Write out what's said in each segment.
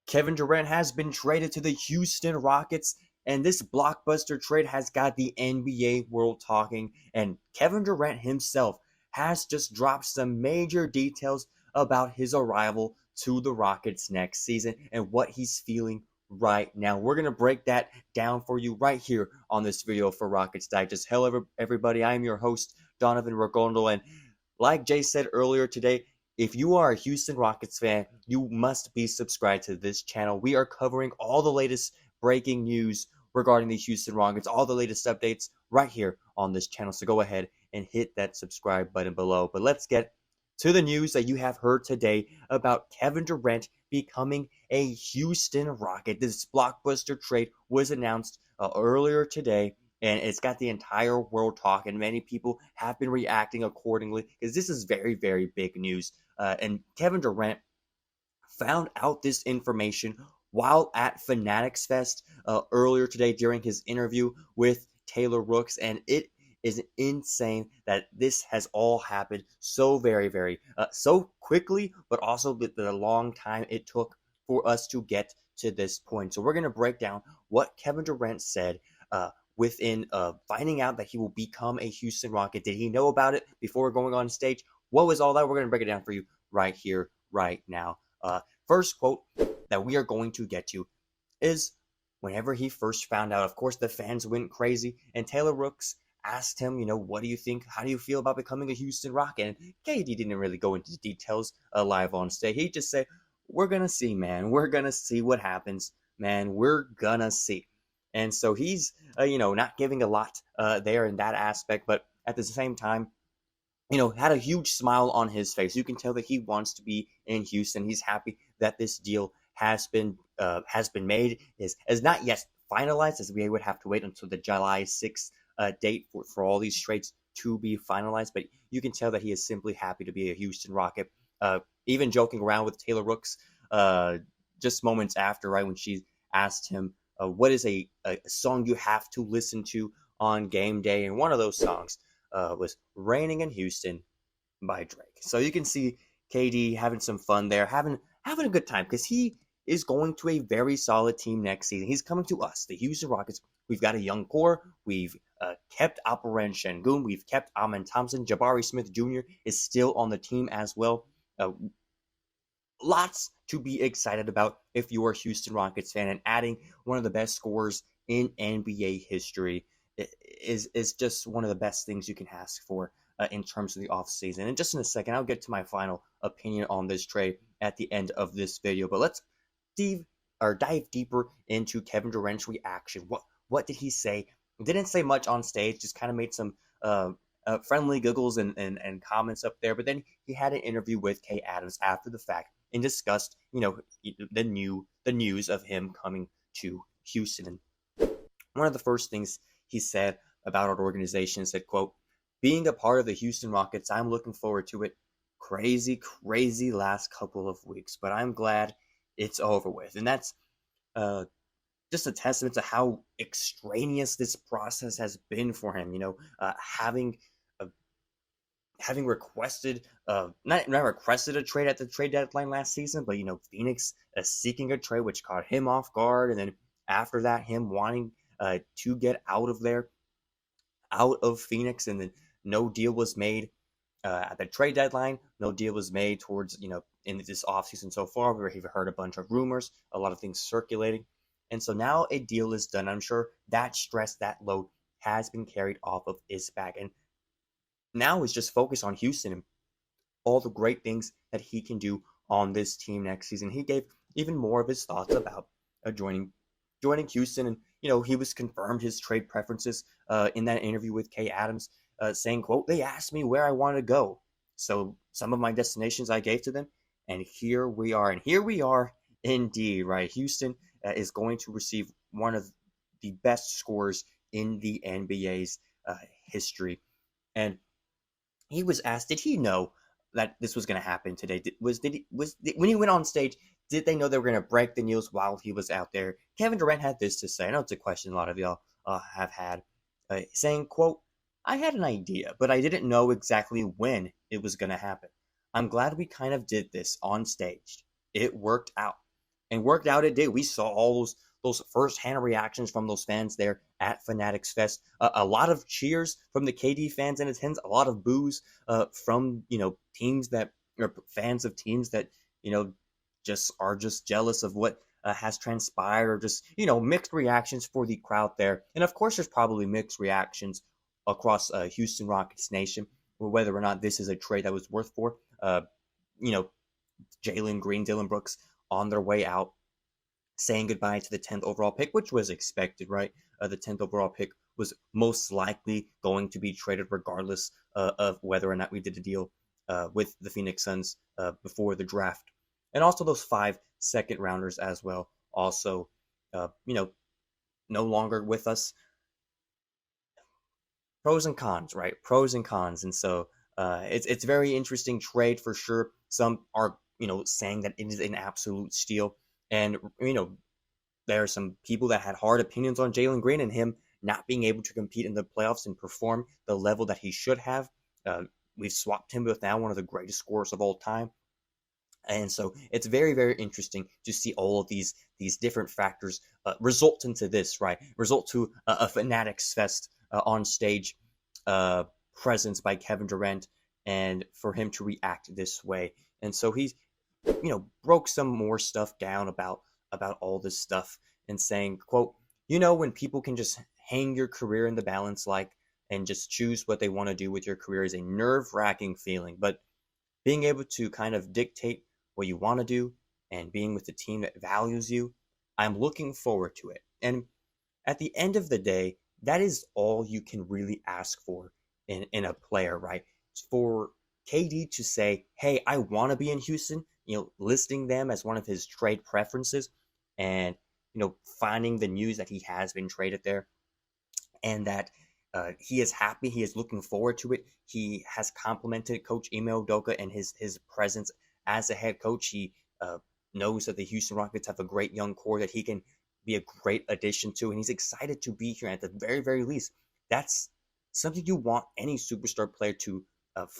Kevin Durant has been traded to the Houston Rockets, and this blockbuster trade has got the NBA world talking, and Kevin Durant himself has just dropped some major details about his arrival to the Rockets next season and what he's feeling right now. We're going to break that down for you right here on this video for Rockets Digest. Hello, everybody. I'm your host, Donovan Ricondo, and like Jay said earlier today, if you are a Houston Rockets fan, you must be subscribed to this channel. We are covering all the latest breaking news regarding the Houston Rockets, all the latest updates right here on this channel. So go ahead and hit that subscribe button below. But let's get to the news that you have heard today about Kevin Durant becoming a Houston Rocket. This blockbuster trade was announced earlier today, and it's got the entire world talking. Many people have been reacting accordingly because this is very, very big news. And Kevin Durant found out this information while at Fanatics Fest earlier today during his interview with Taylor Rooks, and it is insane that this has all happened so very, so quickly, but also the long time it took for us to get to this point. So we're going to break down what Kevin Durant said within finding out that he will become a Houston Rocket. Did he know about it before going on stage? What was all that? We're going to break it down for you right here, right now. First quote that we are going to get to is whenever he first found out. Of course, the fans went crazy, and Taylor Rooks asked him, what do you think? How do you feel about becoming a Houston Rocket? And KD didn't really go into details live on stage. He just said, we're going to see, man. We're going to see what happens, man. We're going to see. And so he's, not giving a lot there in that aspect, but at the same time, had a huge smile on his face. You can tell that he wants to be in Houston. He's happy that this deal has been made. Is not yet finalized, as we would have to wait until the July 6th date for all these trades to be finalized. But you can tell that he is simply happy to be a Houston Rocket. Even joking around with Taylor Rooks just moments after, right, when she asked him, what is a song you have to listen to on game day? And one of those songs was Raining in Houston by Drake. So you can see KD having some fun there, having a good time, because he is going to a very solid team next season. He's coming to us, the Houston Rockets. We've got a young core. We've kept Alperen Şengün. We've kept Amen Thompson. Jabari Smith Jr. is still on the team as well. Lots to be excited about if you're a Houston Rockets fan, and adding one of the best scorers in NBA history is just one of the best things you can ask for in terms of the offseason. And just in a second, I'll get to my final opinion on this trade at the end of this video. But let's dive deeper into Kevin Durant's reaction. What did he say? Didn't say much on stage, just kind of made some friendly giggles and comments up there. But then he had an interview with Kay Adams after the fact and discussed, the news of him coming to Houston. And one of the first things he said about our organization said, quote, being a part of the Houston Rockets, I'm looking forward to it. Crazy last couple of weeks, but I'm glad it's over with. And that's just a testament to how extraneous this process has been for him. Having requested, not requested a trade at the trade deadline last season, but Phoenix seeking a trade, which caught him off guard, and then after that, him wanting to get out of Phoenix, and then no deal was made at the trade deadline. No deal was made towards, in this offseason so far. We've heard a bunch of rumors, a lot of things circulating. And so now a deal is done. I'm sure that stress, that load has been carried off of his back. And now is just focused on Houston and all the great things that he can do on this team next season. He gave even more of his thoughts about joining Houston. And, he was confirmed his trade preferences in that interview with Kay Adams, saying, quote, they asked me where I wanted to go. So some of my destinations I gave to them. And here we are. And here we are indeed, right? Houston is going to receive one of the best scorers in the NBA's history. And he was asked, did he know that this was going to happen today? When he went on stage, did they know they were going to break the news while he was out there? Kevin Durant had this to say. I know it's a question a lot of y'all have had, saying, quote, I had an idea, but I didn't know exactly when it was going to happen. I'm glad we kind of did this on stage. It worked out. And worked out it did. We saw all those first-hand reactions from those fans there at Fanatics Fest. A lot of cheers from the KD fans in attendance. A lot of boos from teams that or fans of teams that just jealous of what has transpired, or just mixed reactions for the crowd there. And of course, there's probably mixed reactions across Houston Rockets Nation, or whether or not this is a trade that was worth for. You know, Jalen Green, Dylan Brooks on their way out, saying goodbye to the 10th overall pick, which was expected, right? The 10th overall pick was most likely going to be traded regardless of whether or not we did a deal with the Phoenix Suns before the draft. And also those 5 second rounders as well, also, no longer with us. Pros and cons, right? Pros and cons. And so it's very interesting trade for sure. Some are, saying that it is an absolute steal. And, there are some people that had hard opinions on Jalen Green and him not being able to compete in the playoffs and perform the level that he should have. We've swapped him with now one of the greatest scorers of all time. And so it's very, very interesting to see all of these different factors result into this, right? Result to a Fanatics Fest on stage presence by Kevin Durant, and for him to react this way. And so he's, broke some more stuff down about all this stuff and saying, quote, when people can just hang your career in the balance and just choose what they want to do with your career is a nerve-wracking feeling. But being able to kind of dictate what you want to do and being with the team that values you, I'm looking forward to it. And at the end of the day, that is all you can really ask for in a player, right? For KD to say, hey, I want to be in Houston, listing them as one of his trade preferences, and, finding the news that he has been traded there, and that he is happy, he is looking forward to it. He has complimented Coach Ime Udoka and his presence as a head coach. He knows that the Houston Rockets have a great young core that he can be a great addition to, and he's excited to be here. At the very, very least, that's something you want any superstar player to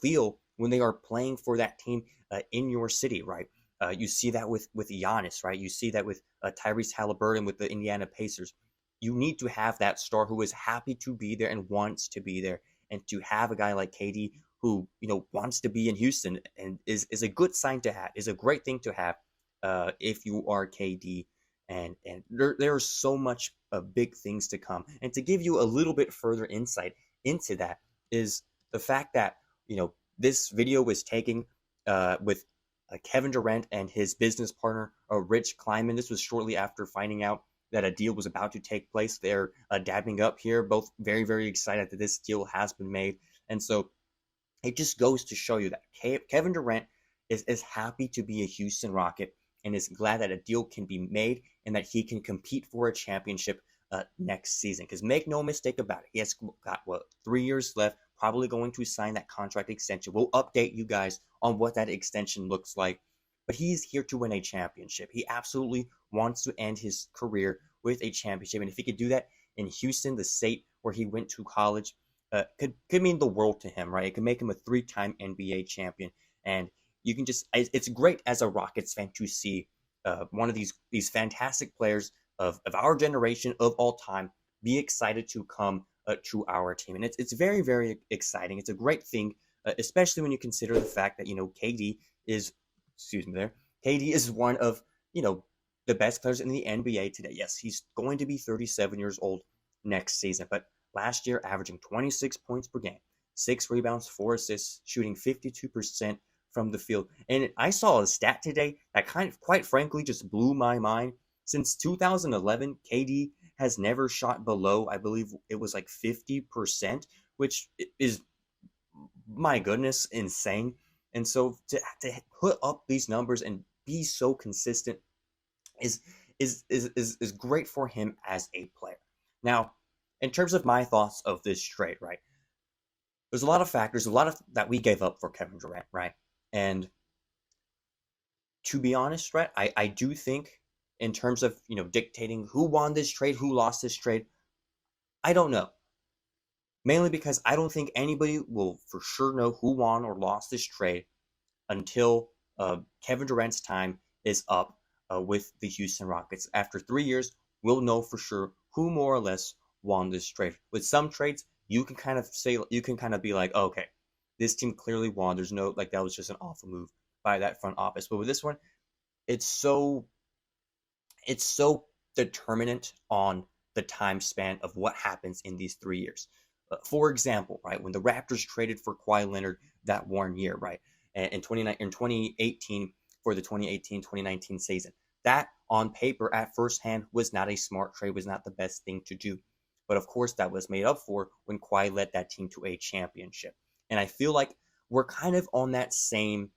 feel when they are playing for that team in your city, right? You see that with Giannis, right? You see that with Tyrese Halliburton with the Indiana Pacers. You need to have that star who is happy to be there and wants to be there, and to have a guy like KD who wants to be in Houston and is a good sign to have, is a great thing to have if you are KD. And there are so much big things to come. And to give you a little bit further insight into that is the fact that this video was taken with Kevin Durant and his business partner Rich Kleiman. This was shortly after finding out that a deal was about to take place. They're dabbing up here, both very, very excited that this deal has been made. And so it just goes to show you that Kevin Durant is happy to be a Houston Rocket and is glad that a deal can be made and that he can compete for a championship next season. Because make no mistake about it, he has got 3 years left, probably going to sign that contract extension. We'll update you guys on what that extension looks like. But he's here to win a championship. He absolutely wants to end his career with a championship. And if he could do that in Houston, the state where he went to college, could mean the world to him, right? It could make him a 3-time NBA champion. And you can just, it's great as a Rockets fan to see one of these fantastic players of our generation, of all time, be excited to come to our team. And it's very, very exciting. It's a great thing, especially when you consider the fact that, KD is one of, the best players in the NBA today. Yes, he's going to be 37 years old next season, but last year averaging 26 points per game, 6 rebounds, 4 assists, shooting 52% from the field. And I saw a stat today that quite frankly, just blew my mind. Since 2011, KD has never shot below, I believe it was like 50%, which is, my goodness, insane. And so to put up these numbers and be so consistent is great for him as a player. Now, in terms of my thoughts of this trade, right? There's a lot of factors, a lot of that we gave up for Kevin Durant, right? And to be honest, right, I do think in terms of, dictating who won this trade, who lost this trade, I don't know. Mainly because I don't think anybody will for sure know who won or lost this trade until Kevin Durant's time is up with the Houston Rockets. After 3 years, we'll know for sure who more or less won this trade. With some trades, you can kind of be like, oh, okay, this team clearly won. There's no like that was just an awful move by that front office. But with this one, it's so determinant on the time span of what happens in these 3 years. For example, right, when the Raptors traded for Kawhi Leonard that 1 year, right, in 2018 for the 2018-2019 season, that on paper at first hand was not a smart trade, was not the best thing to do. But of course, that was made up for when Kawhi led that team to a championship. And I feel like we're kind of on that same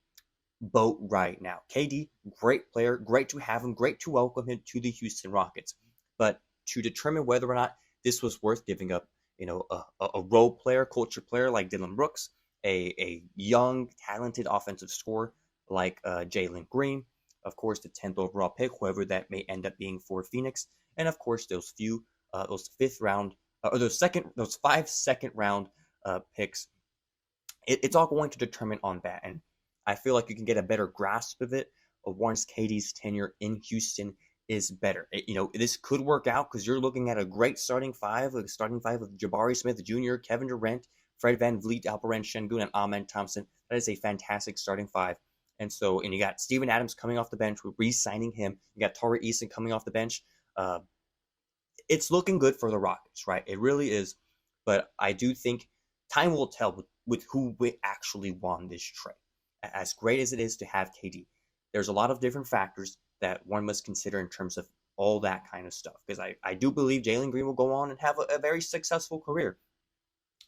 boat right now. KD, great player, great to have him, great to welcome him to the Houston Rockets. But to determine whether or not this was worth giving up, a role player, culture player like Taylor Rooks, a young, talented offensive scorer like Jalen Green, of course, the 10th overall pick, whoever that may end up being for Phoenix, and of course, those 5 second round picks. It's all going to determine on that. And I feel like you can get a better grasp of it once KD's tenure in Houston is better. This could work out because you're looking at a great starting five of Jabari Smith Jr., Kevin Durant, Fred VanVleet, Alperen Şengün, and Amen Thompson. That is a fantastic starting five. And you got Steven Adams coming off the bench. We're re-signing him. You got Tari Eason coming off the bench. It's looking good for the Rockets, right? It really is. But I do think time will tell with who actually won this trade. As great as it is to have KD, there's a lot of different factors that one must consider in terms of all that kind of stuff. Because I do believe Jalen Green will go on and have a very successful career.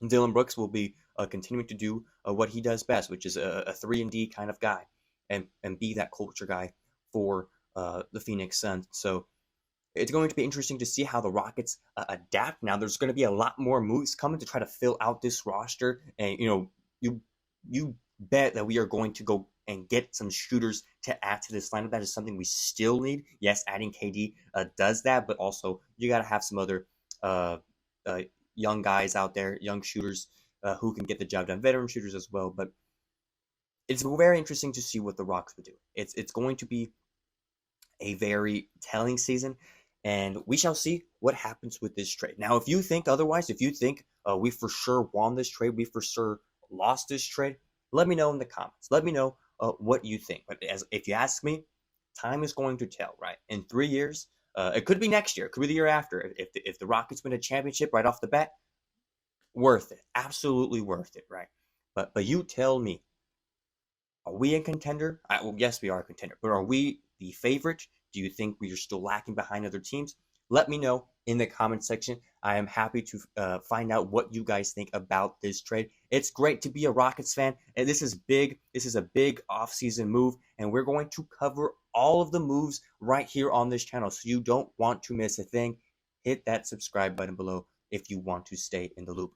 And Dillon Brooks will be continuing to do what he does best, which is a 3-and-D kind of guy and be that culture guy for the Phoenix Suns. So it's going to be interesting to see how the Rockets adapt. Now, there's going to be a lot more moves coming to try to fill out this roster. And, you bet that we are going to go and get some shooters to add to this lineup. That is something we still need. Yes, adding KD does that, but also you got to have some other young guys out there, young shooters who can get the job done, veteran shooters as well. But it's very interesting to see what the Rockets would do. It's going to be a very telling season, and we shall see what happens with this trade. Now, if you think otherwise, if you think we for sure won this trade, we for sure lost this trade, let me know in the comments. Let me know what you think. But if you ask me, time is going to tell, right? In 3 years, it could be next year, it could be the year after. If the Rockets win a championship right off the bat, worth it, absolutely worth it, right? But you tell me, are we a contender? Well, yes, we are a contender, but are we the favorite? Do you think we are still lacking behind other teams? Let me know in the comment section. I am happy to find out what you guys think about this trade. It's great to be a Rockets fan, and this is big. This is a big offseason move, and we're going to cover all of the moves right here on this channel, so you don't want to miss a thing. Hit that subscribe button below if you want to stay in the loop.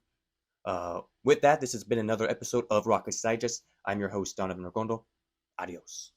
With that, this has been another episode of Rockets Digest. I'm your host, Donovan Ricondo. Adios.